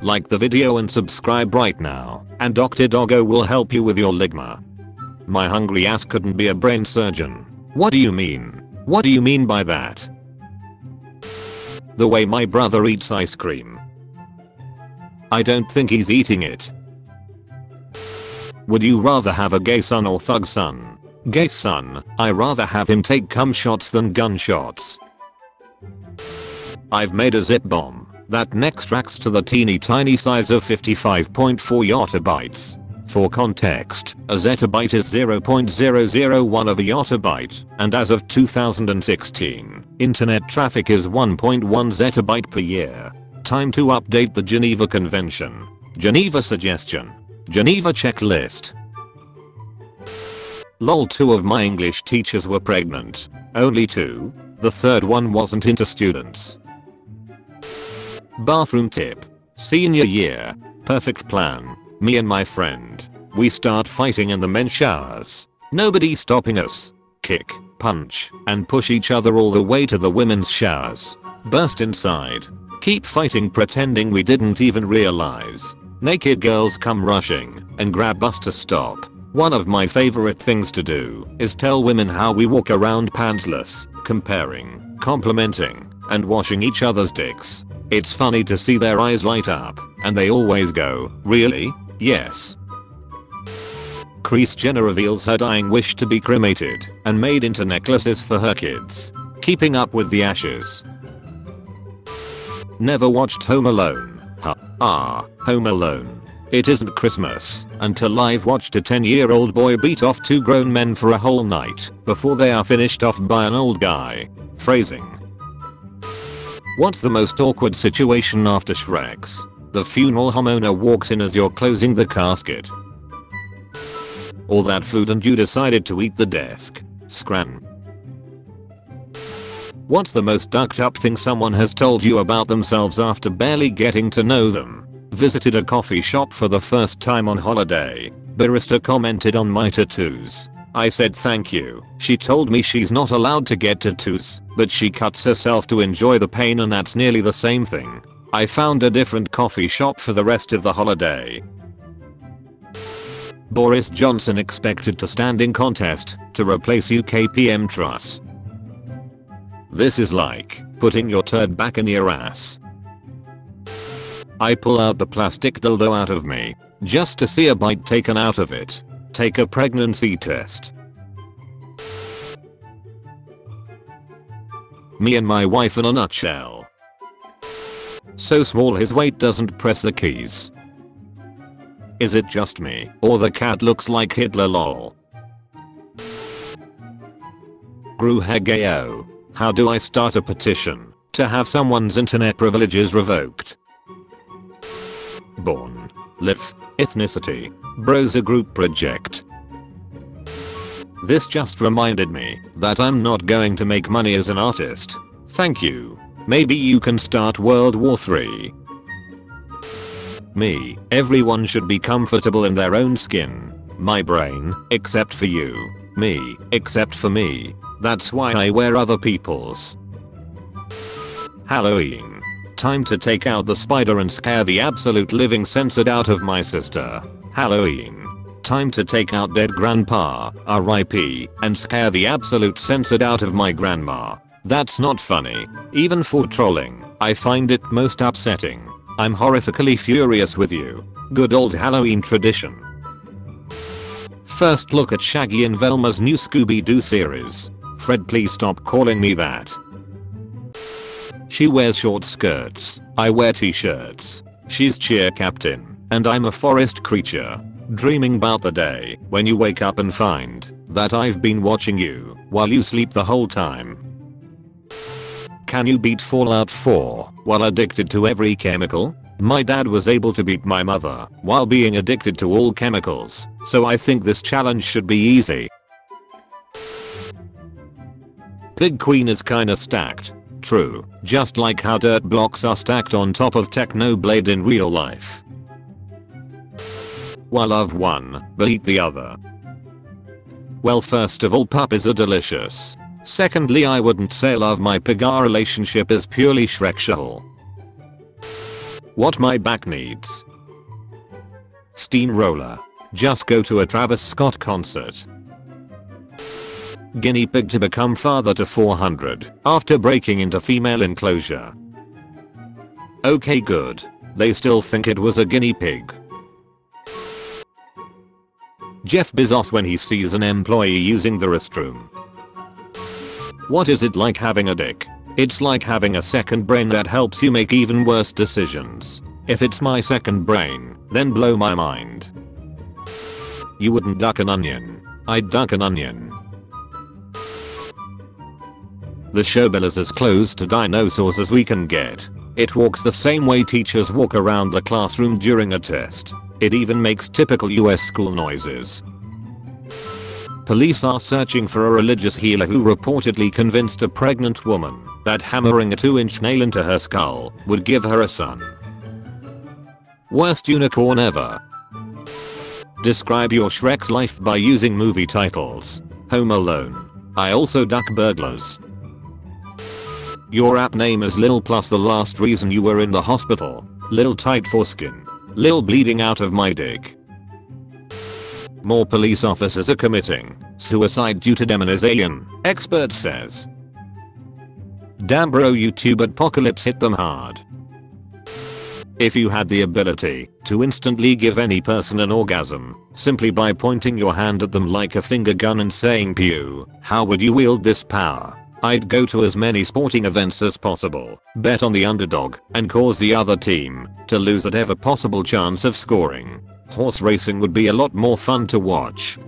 Like the video and subscribe right now, and Dr. Doggo will help you with your ligma. My hungry ass couldn't be a brain surgeon. What do you mean? What do you mean by that? The way my brother eats ice cream. I don't think he's eating it. Would you rather have a gay son or thug son? Gay son. I rather have him take cum shots than gunshots. I've made a zip bomb that extracts to the teeny tiny size of 55.4 yottabytes. For context, a zettabyte is 0.001 of a yottabyte, and as of 2016, internet traffic is 1.1 zettabyte per year. Time to update the Geneva Convention. Geneva Suggestion. Geneva Checklist. Lol, 2 of my English teachers were pregnant. Only 2? The third one wasn't into students. Bathroom tip. Senior year. Perfect plan. Me and my friend. We start fighting in the men's showers. Nobody stopping us. Kick, punch, and push each other all the way to the women's showers. Burst inside. Keep fighting pretending we didn't even realize. Naked girls come rushing and grab us to stop. One of my favorite things to do is tell women how we walk around pantsless, comparing, complimenting, and washing each other's dicks. It's funny to see their eyes light up, and they always go, "Really? Yes." Kris Jenner reveals her dying wish to be cremated and made into necklaces for her kids. Keeping up with the ashes. Never watched Home Alone. Home Alone. It isn't Christmas until I've watched a 10-year-old boy beat off 2 grown men for a whole night before they are finished off by an old guy. Phrasing. What's the most awkward situation after Shreks? The funeral homeowner walks in as you're closing the casket. All that food and you decided to eat the desk. Scran. What's the most ducked up thing someone has told you about themselves after barely getting to know them? Visited a coffee shop for the first time on holiday. Barista commented on my tattoos. I said thank you. She told me she's not allowed to get tattoos, but she cuts herself to enjoy the pain, and that's nearly the same thing. I found a different coffee shop for the rest of the holiday. Boris Johnson expected to stand in contest to replace UK PM Truss. This is like putting your turd back in your ass. I pull out the plastic dildo out of me just to see a bite taken out of it. Take a pregnancy test. Me and my wife in a nutshell. So small his weight doesn't press the keys. Is it just me, or the cat looks like Hitler lol? Gruhegeo. How do I start a petition to have someone's internet privileges revoked? Born. Live. Ethnicity. Browser group project. This just reminded me that I'm not going to make money as an artist. Thank you. Maybe you can start World War III. Me. Everyone should be comfortable in their own skin. My brain, except for you. Me, except for me. That's why I wear other people's. Halloween. Time to take out the spider and scare the absolute living censored out of my sister. Halloween. Time to take out dead grandpa, RIP, and scare the absolute censored out of my grandma. That's not funny. Even for trolling, I find it most upsetting. I'm horrifically furious with you. Good old Halloween tradition. First look at Shaggy and Velma's new Scooby-Doo series. Fred, please stop calling me that. She wears short skirts, I wear t-shirts. She's cheer captain, and I'm a forest creature. Dreaming about the day when you wake up and find that I've been watching you while you sleep the whole time. Can you beat Fallout 4 while addicted to every chemical? My dad was able to beat my mother while being addicted to all chemicals, so I think this challenge should be easy. Pig Queen is kinda stacked. True, just like how dirt blocks are stacked on top of Technoblade in real life. Well, love one, but eat the other. Well, first of all, puppies are delicious. Secondly, I wouldn't say love my pig. Our relationship is purely Shrekshal. What my back needs. Steamroller. Just go to a Travis Scott concert. Guinea pig to become father to 400 after breaking into female enclosure. Okay, good. They still think it was a guinea pig. Jeff Bezos when he sees an employee using the restroom. What is it like having a dick? It's like having a second brain that helps you make even worse decisions. If it's my second brain, then blow my mind. You wouldn't duck an onion. I'd duck an onion. The showbill is as close to dinosaurs as we can get. It walks the same way teachers walk around the classroom during a test. It even makes typical US school noises. Police are searching for a religious healer who reportedly convinced a pregnant woman that hammering a 2-inch nail into her skull would give her a son. Worst unicorn ever. Describe your Shrek's life by using movie titles. Home Alone. I also duck burglars. Your app name is Lil plus the last reason you were in the hospital. Lil tight foreskin. Lil bleeding out of my dick. More police officers are committing suicide due to demonization, expert says. Damn bro, YouTube apocalypse hit them hard. If you had the ability to instantly give any person an orgasm simply by pointing your hand at them like a finger gun and saying pew, how would you wield this power? I'd go to as many sporting events as possible, bet on the underdog, and cause the other team to lose at every possible chance of scoring. Horse racing would be a lot more fun to watch.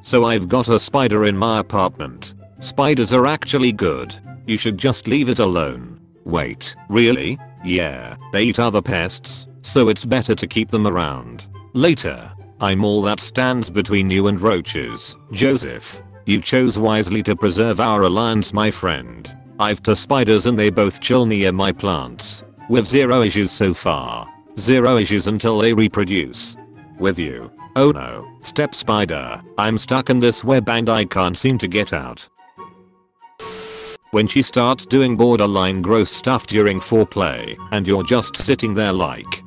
So I've got a spider in my apartment. Spiders are actually good. You should just leave it alone. Wait, really? Yeah, they eat other pests, so it's better to keep them around. Later. I'm all that stands between you and roaches, Joseph. You chose wisely to preserve our alliance, my friend. I've 2 spiders and they both chill near my plants. With 0 issues so far. 0 issues until they reproduce. With you. Oh no, step spider, I'm stuck in this web and I can't seem to get out. When she starts doing borderline gross stuff during foreplay and you're just sitting there like,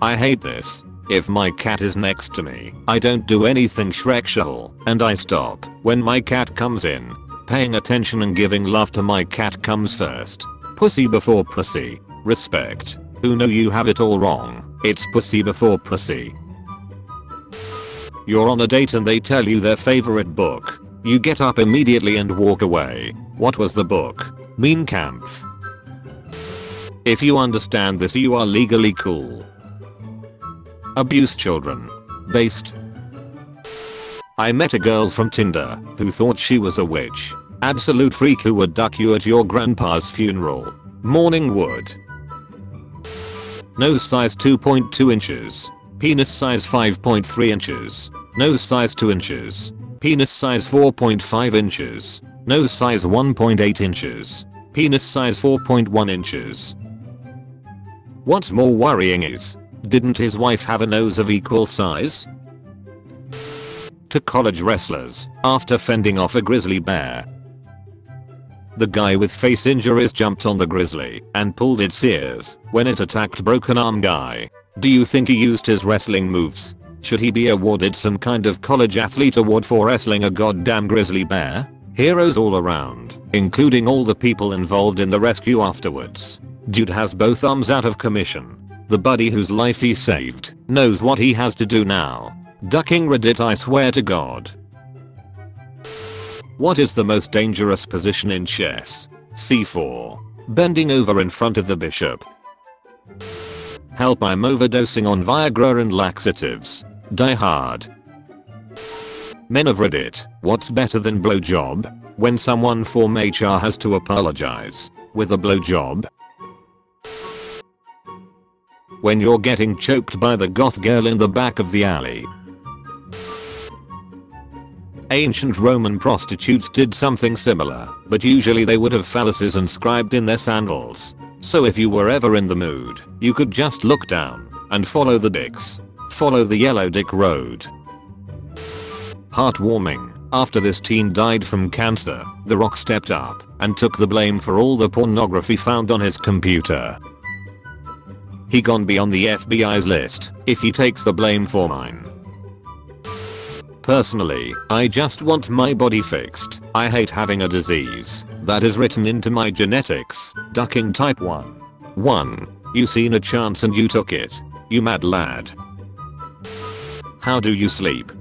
I hate this. If my cat is next to me, I don't do anything Shrek-shal, and I stop when my cat comes in. Paying attention and giving love to my cat comes first. Pussy before pussy. Respect. Who know you have it all wrong. It's pussy before pussy. You're on a date and they tell you their favorite book. You get up immediately and walk away. What was the book? Mein Kampf. If you understand this, you are legally cool. Abuse children. Based. I met a girl from Tinder who thought she was a witch. Absolute freak who would duck you at your grandpa's funeral. Morning wood. Nose size 2.2 inches. Penis size 5.3 inches. Nose size 2 inches. Penis size 4.5 inches. Nose size 1.8 inches. Penis size 4.1 inches. What's more worrying is, didn't his wife have a nose of equal size? To college wrestlers after fending off a grizzly bear. The guy with face injuries jumped on the grizzly and pulled its ears when it attacked broken arm guy. Do you think he used his wrestling moves? Should he be awarded some kind of college athlete award for wrestling a goddamn grizzly bear? Heroes all around, including all the people involved in the rescue afterwards. Dude has both arms out of commission. The buddy whose life he saved knows what he has to do now. Ducking Reddit, I swear to God. What is the most dangerous position in chess? C4. Bending over in front of the bishop. Help, I'm overdosing on Viagra and laxatives. Die Hard. Men of Reddit, what's better than blowjob? When someone from HR has to apologize with a blowjob? When you're getting choked by the goth girl in the back of the alley. Ancient Roman prostitutes did something similar, but usually they would have phalluses inscribed in their sandals. So if you were ever in the mood, you could just look down and follow the dicks. Follow the yellow dick road. Heartwarming. After this teen died from cancer, The Rock stepped up and took the blame for all the pornography found on his computer. He gon' be on the FBI's list if he takes the blame for mine. Personally, I just want my body fixed. I hate having a disease that is written into my genetics. Ducking type 1. 1. You seen a chance and you took it. You mad lad. How do you sleep?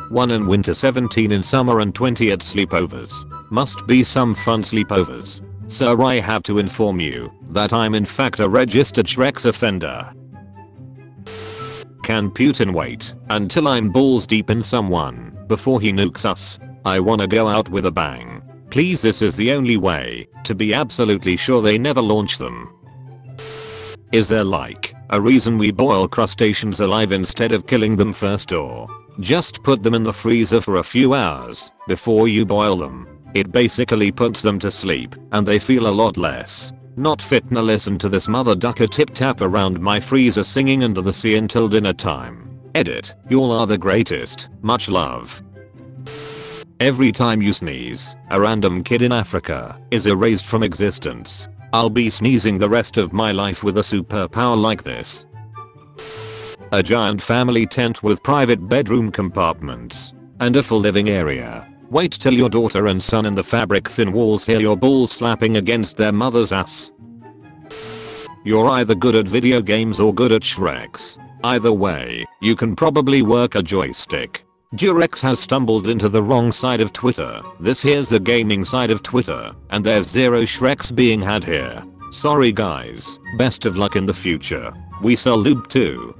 1 in winter, 17 in summer, and 20 at sleepovers. Must be some fun sleepovers. Sir, I have to inform you that I'm in fact a registered Shrek's offender. Can Putin wait until I'm balls deep in someone before he nukes us? I wanna go out with a bang. Please, this is the only way to be absolutely sure they never launch them. Is there like a reason we boil crustaceans alive instead of killing them first, or just put them in the freezer for a few hours before you boil them? It basically puts them to sleep and they feel a lot less not fit. Now listen to this mother ducker tip tap around my freezer singing Under the Sea until dinner time. Edit. Y'all are the greatest. Much love. Every time you sneeze, a random kid in Africa is erased from existence. I'll be sneezing the rest of my life with a superpower like this. A giant family tent with private bedroom compartments and a full living area. Wait till your daughter and son in the fabric thin walls hear your balls slapping against their mother's ass. You're either good at video games or good at Shreks. Either way, you can probably work a joystick. Durex has stumbled into the wrong side of Twitter. This here's the gaming side of Twitter, and there's zero Shreks being had here. Sorry guys, best of luck in the future. We sell lube too.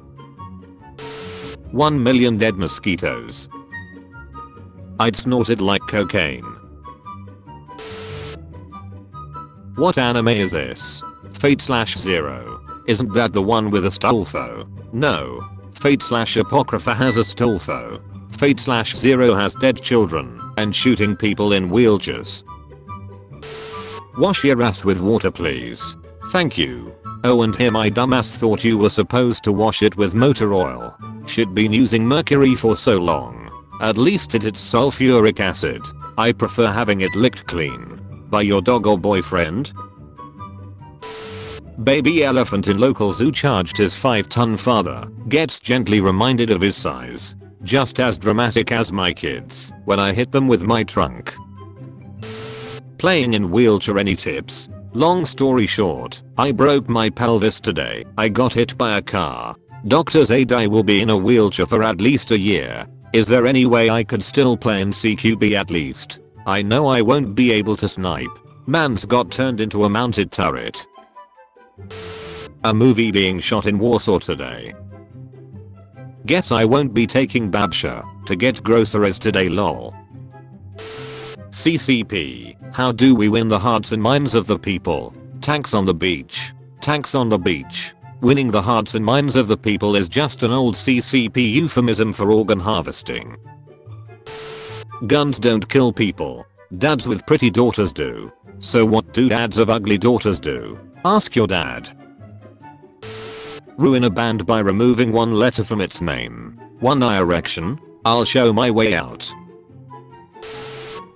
1 million dead mosquitoes. I'd snort it like cocaine. What anime is this? Fate/Zero. Isn't that the one with Astolfo? No. Fate/Apocrypha has Astolfo. Fate/Zero has dead children and shooting people in wheelchairs. Wash your ass with water please. Thank you. Oh, and here my dumbass thought you were supposed to wash it with motor oil. Shit, been using mercury for so long. At least it's sulfuric acid. I prefer having it licked clean by your dog or boyfriend. Baby elephant in local zoo charged his 5-ton father. Gets gently reminded of his size. Just as dramatic as my kids when I hit them with my trunk. Playing in wheelchair. Any tips? Long story short, I broke my pelvis today. I got hit by a car. Doctors said I will be in a wheelchair for at least a year. Is there any way I could still play in CQB at least? I know I won't be able to snipe. Man's got turned into a mounted turret. A movie being shot in Warsaw today. Guess I won't be taking Babsha to get groceries today, lol. CCP. How do we win the hearts and minds of the people? Tanks on the beach. Tanks on the beach. Winning the hearts and minds of the people is just an old CCP euphemism for organ harvesting. Guns don't kill people. Dads with pretty daughters do. So what do dads of ugly daughters do? Ask your dad. Ruin a band by removing one letter from its name. One eye erection. I'll show my way out.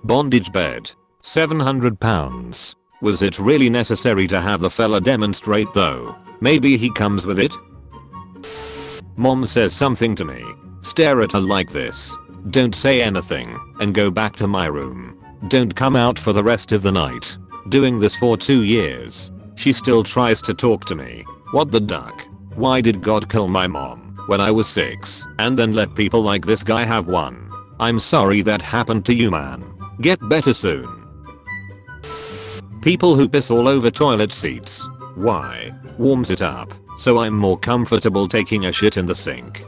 Bondage bed. £700. Was it really necessary to have the fella demonstrate though? Maybe he comes with it? Mom says something to me. Stare at her like this. Don't say anything and go back to my room. Don't come out for the rest of the night. Doing this for 2 years. She still tries to talk to me. What the duck? Why did God kill my mom when I was 6 and then let people like this guy have one? I'm sorry that happened to you, man. Get better soon. People who piss all over toilet seats. Why? Warms it up, so I'm more comfortable taking a shit in the sink.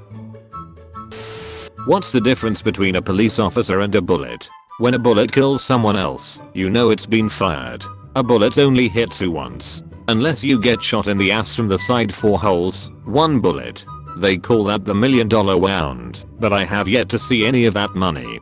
What's the difference between a police officer and a bullet? When a bullet kills someone else, you know it's been fired. A bullet only hits you once. Unless you get shot in the ass from the side 4 holes, 1 bullet. They call that the $1 million round, but I have yet to see any of that money.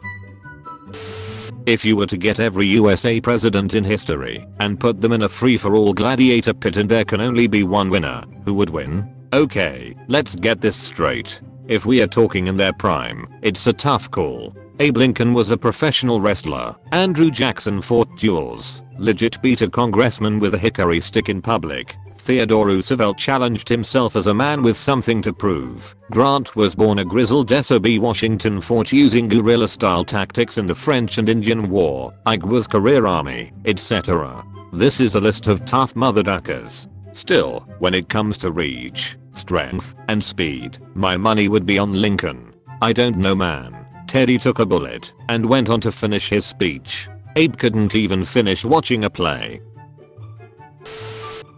If you were to get every USA president in history and put them in a free-for-all gladiator pit and there can only be one winner, who would win? Okay, let's get this straight. If we are talking in their prime, it's a tough call. Abe Lincoln was a professional wrestler. Andrew Jackson fought duels. Legit beat a congressman with a hickory stick in public. Theodore Roosevelt challenged himself as a man with something to prove. Grant was born a grizzled SOB. Washington fought using guerrilla-style tactics in the French and Indian War. Ike was career army, etc. This is a list of tough mother duckers. Still, when it comes to reach, strength, and speed, my money would be on Lincoln. I don't know, man. Teddy took a bullet and went on to finish his speech. Abe couldn't even finish watching a play.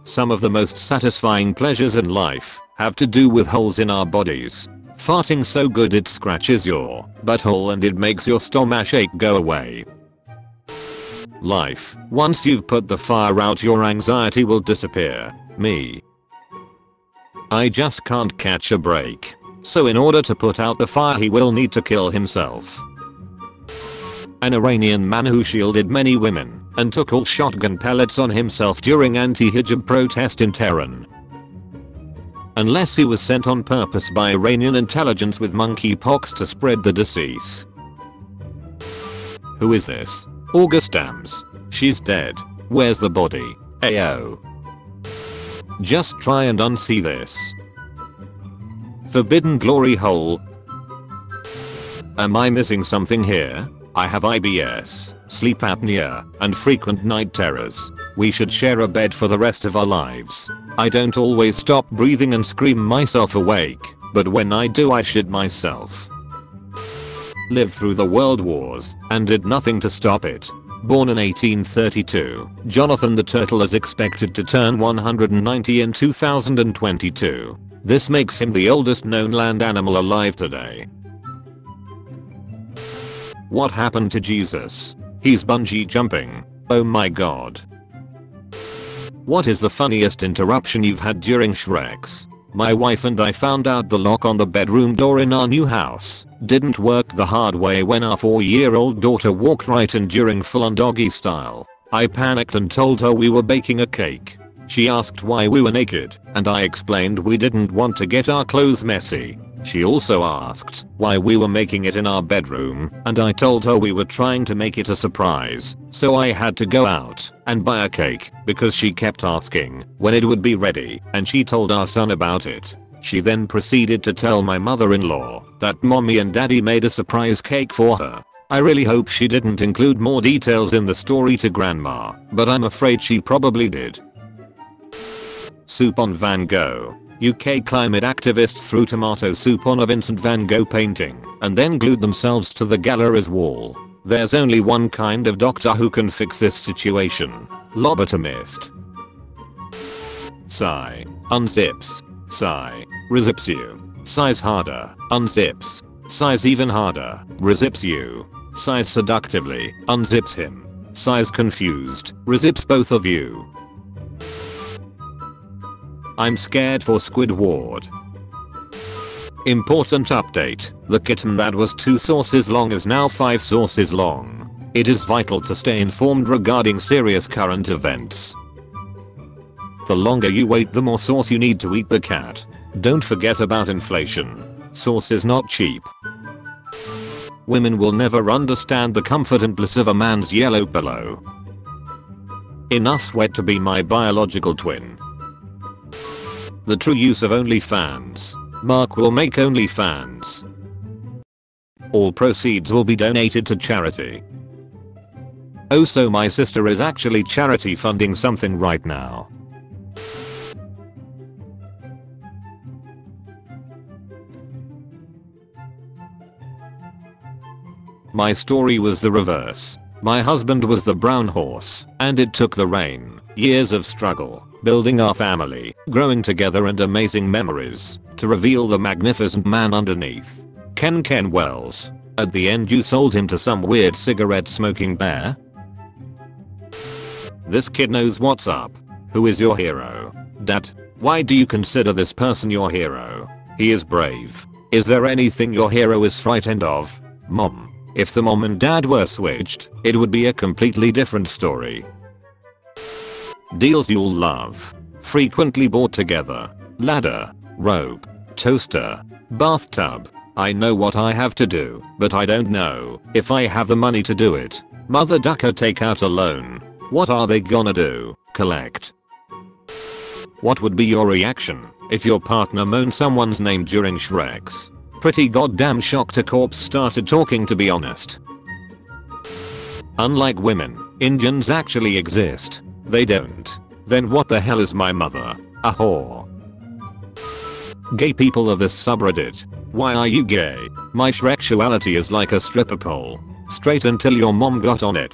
Some of the most satisfying pleasures in life have to do with holes in our bodies. Farting so good it scratches your butthole and it makes your stomach ache go away. Life. Once you've put the fire out, your anxiety will disappear. Me. I just can't catch a break. So in order to put out the fire, he will need to kill himself. An Iranian man who shielded many women and took all shotgun pellets on himself during anti-hijab protest in Tehran. Unless he was sent on purpose by Iranian intelligence with monkeypox to spread the disease. Who is this? August Dams. She's dead. Where's the body? Ayo. Just try and unsee this. Forbidden glory hole. Am I missing something here? I have IBS, sleep apnea, and frequent night terrors. We should share a bed for the rest of our lives. I don't always stop breathing and scream myself awake, but when I do I shit myself. Lived through the world wars and did nothing to stop it. Born in 1832, Jonathan the Turtle is expected to turn 190 in 2022. This makes him the oldest known land animal alive today. What happened to Jesus? He's bungee jumping. Oh my god. What is the funniest interruption you've had during Shreks? My wife and I found out the lock on the bedroom door in our new house didn't work the hard way when our 4-year-old daughter walked right in during full-on doggy style. I panicked and told her we were baking a cake. She asked why we were naked, and I explained we didn't want to get our clothes messy. She also asked why we were making it in our bedroom, and I told her we were trying to make it a surprise, so I had to go out and buy a cake because she kept asking when it would be ready, and she told our son about it. She then proceeded to tell my mother-in-law that mommy and daddy made a surprise cake for her. I really hope she didn't include more details in the story to grandma, but I'm afraid she probably did. Soup on Van Gogh. UK climate activists threw tomato soup on a Vincent van Gogh painting and then glued themselves to the gallery's wall. There's only one kind of doctor who can fix this situation. Lobotomist. Sigh. Unzips. Sigh. Rezips you. Sighs harder. Unzips. Sighs even harder. Rezips you. Sighs seductively. Unzips him. Sighs confused. Rezips both of you. I'm scared for Squidward. Important update. The kitten that was 2 sources long is now 5 sources long. It is vital to stay informed regarding serious current events. The longer you wait, the more sauce you need to eat the cat. Don't forget about inflation. Sauce is not cheap. Women will never understand the comfort and bliss of a man's yellow pillow. Enough sweat to be my biological twin. The true use of OnlyFans. Mark will make OnlyFans. All proceeds will be donated to charity. Oh, so my sister is actually charity funding something right now. My story was the reverse. My husband was the brown horse, and it took the rain, years of struggle, building our family, growing together and amazing memories, to reveal the magnificent man underneath. Ken Wells. At the end you sold him to some weird cigarette smoking bear? This kid knows what's up. Who is your hero? Dad, why do you consider this person your hero? He is brave. Is there anything your hero is frightened of? Mom. If the mom and dad were switched, it would be a completely different story. Deals you'll love. Frequently bought together. Ladder. Rope. Toaster. Bathtub. I know what I have to do, but I don't know if I have the money to do it. Mother ducker take out a loan. What are they gonna do? Collect. What would be your reaction if your partner moaned someone's name during Shreks? Pretty goddamn shocked a corpse started talking, to be honest. Unlike women, Indians actually exist. They don't. Then what the hell is my mother? A whore. Gay people of this subreddit. Why are you gay? My Shreksuality is like a stripper pole. Straight until your mom got on it.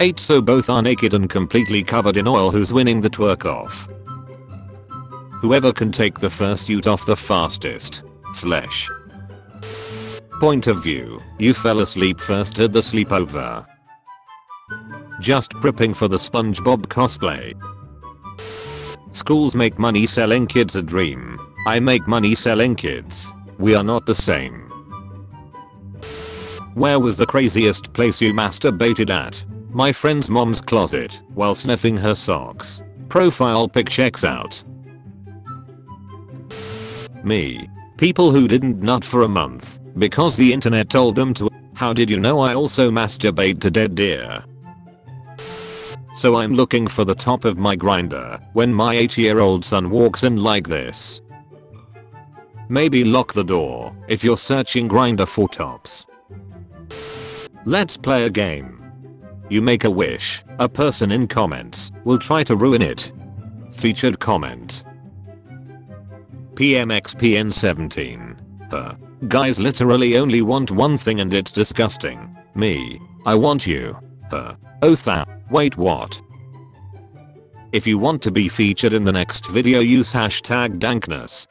8. So both are naked and completely covered in oil. Who's winning the twerk off? Whoever can take the fursuit off the fastest. Flesh. Point of view. You fell asleep first at the sleepover. Just prepping for the SpongeBob cosplay. Schools make money selling kids a dream. I make money selling kids. We are not the same. Where was the craziest place you masturbated at? My friend's mom's closet while sniffing her socks. Profile pic checks out. Me. People who didn't nut for a month because the internet told them to. How did you know I also masturbate to dead deer? So I'm looking for the top of my grinder when my 8-year-old son walks in like this. Maybe lock the door if you're searching Grindr for tops. Let's play a game. You make a wish, a person in comments will try to ruin it. Featured comment. PMXPN17. Guys literally only want one thing and it's disgusting. Me. I want you. Oh wait, what? If you want to be featured in the next video, use hashtag dankness.